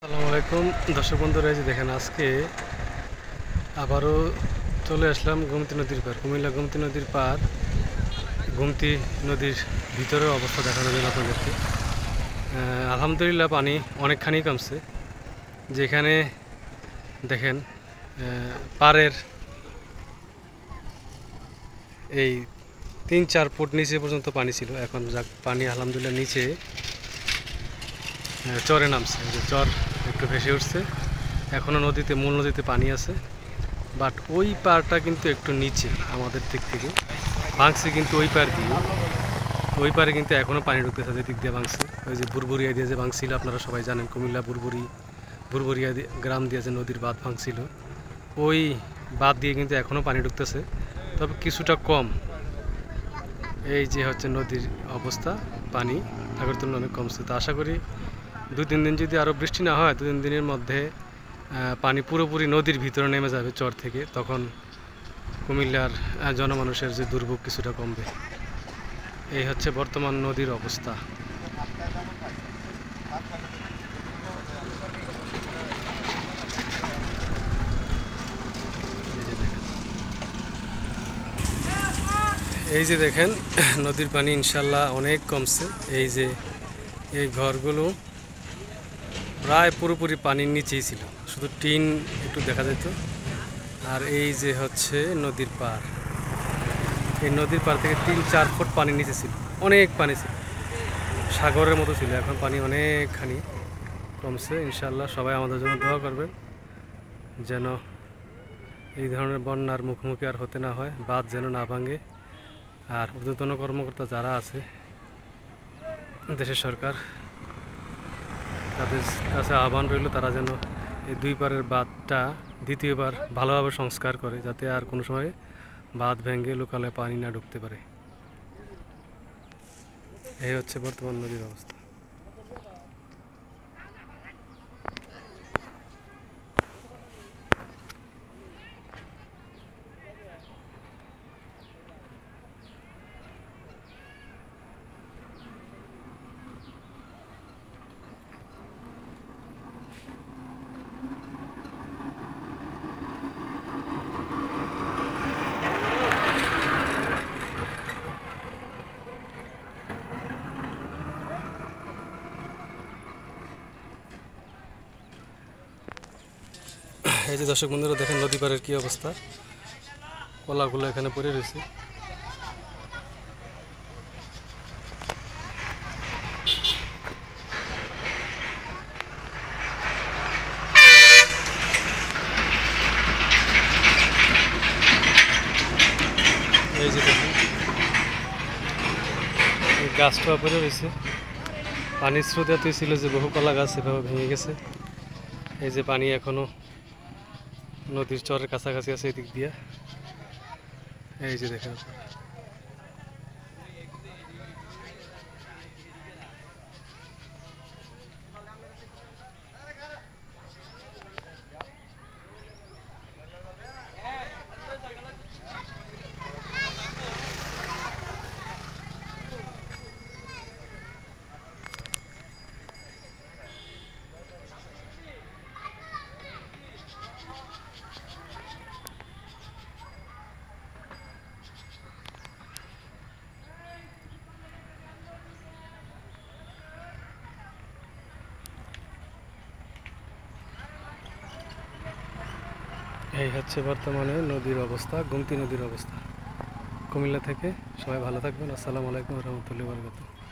আসসালামু আলাইকুম দর্শক বন্ধুরা, এই যে দেখেন আজকে আবারও চলে আসলাম গোমতী নদীর পার, কুমিল্লা গোমতী নদীর পার। গোমতী নদীর ভিতরের অবস্থা দেখানোর জন্য আপনাদেরকে। আলহামদুলিল্লাহ পানি অনেকখানি কমছে। যেখানে দেখেন পাড়ের এই 3-4 ফুট নিচে পর্যন্ত পানি ছিল, এখন যাক পানি আলহামদুলিল্লাহ নিচে চরে নামছে। যে চর একটু ভেসে উঠছে, এখনও নদীতে মূল নদীতে পানি আছে, বাট ওই পারটা কিন্তু একটু নিচে আমাদের দিক থেকে ভাঙছে, কিন্তু ওই পার দিয়ে ওই পারে কিন্তু এখনও পানি ঢুকতেছে। যে দিক দিয়ে ভাঙছে, ওই যে বুরবুরিয়া দিয়ে যে ভাঙছিল, আপনারা সবাই জানেন কুমিল্লা বুরবুরিয়া গ্রাম দিয়ে যে নদীর বাঁধ ভাঙছিল, ওই বাঁধ দিয়ে কিন্তু এখনও পানি ঢুকতেছে, তবে কিছুটা কম। এই যে হচ্ছে নদীর অবস্থা, পানি আগের তুলনায় অনেক কমছে। তো আশা করি 2-3 দিন যদি আরও বৃষ্টি না হয়, 2-3 দিনের মধ্যে পানি পুরোপুরি নদীর ভিতরে নেমে যাবে চর থেকে, তখন কুমিল্লার জনমানুষের যে দুর্ভোগ কিছুটা কমবে। এই হচ্ছে বর্তমান নদীর অবস্থা। এই যে দেখেন নদীর পানি ইনশাল্লাহ অনেক কমছে। এই যে এই ঘরগুলো প্রায় পুরোপুরি পানির নিচেই ছিল, শুধু টিন একটু দেখা যেত। আর এই যে হচ্ছে নদীর পার, এই নদীর পার থেকে 3-4 ফুট পানির নিচে ছিল, অনেক পানি ছিল, সাগরের মতো ছিল। এখন পানি অনেকখানি কমছে। ইনশাল্লাহ সবাই আমাদের জন্য দোয়া করবেন যেন এই ধরনের বন্যার মুখোমুখি আর হতে না হয়, বাঁধ যেন না ভাঙে। আর ঊর্ধ্বতন কর্মকর্তা যারা আছে দেশের সরকার, তাদের কাছে আহ্বান রইল তারা যেন এই 2 পারের বাঁধটা দ্বিতীয়বার ভালোভাবে সংস্কার করে, যাতে আর কোনো সময় বাঁধ ভেঙে লোকালয়ে পানি না ঢুকতে পারে। এই হচ্ছে বর্তমান নদীর অবস্থা। এই যে দর্শক বন্ধুরা দেখেন নদী পাড়ের কি অবস্থা, কলাগুলো এখানে পড়ে রয়েছে। এই যে দেখেন এই গাছটা পড়ে রয়েছে, পানির স্রোত এতই ছিল যে বহু কলা গাছ এভাবে ভেঙে গেছে। এই যে পানি এখনো নদীর চরের কাছাকাছি আছে এদিক দিয়ে। এই যে দেখেন এই হচ্ছে বর্তমানে নদীর অবস্থা, গোমতী নদীর অবস্থা। কুমিল্লা থেকে সবাই ভালো থাকবেন। আসসালামু আলাইকুম রহমতুল্লাহি ওয়া বারাকাতুহু।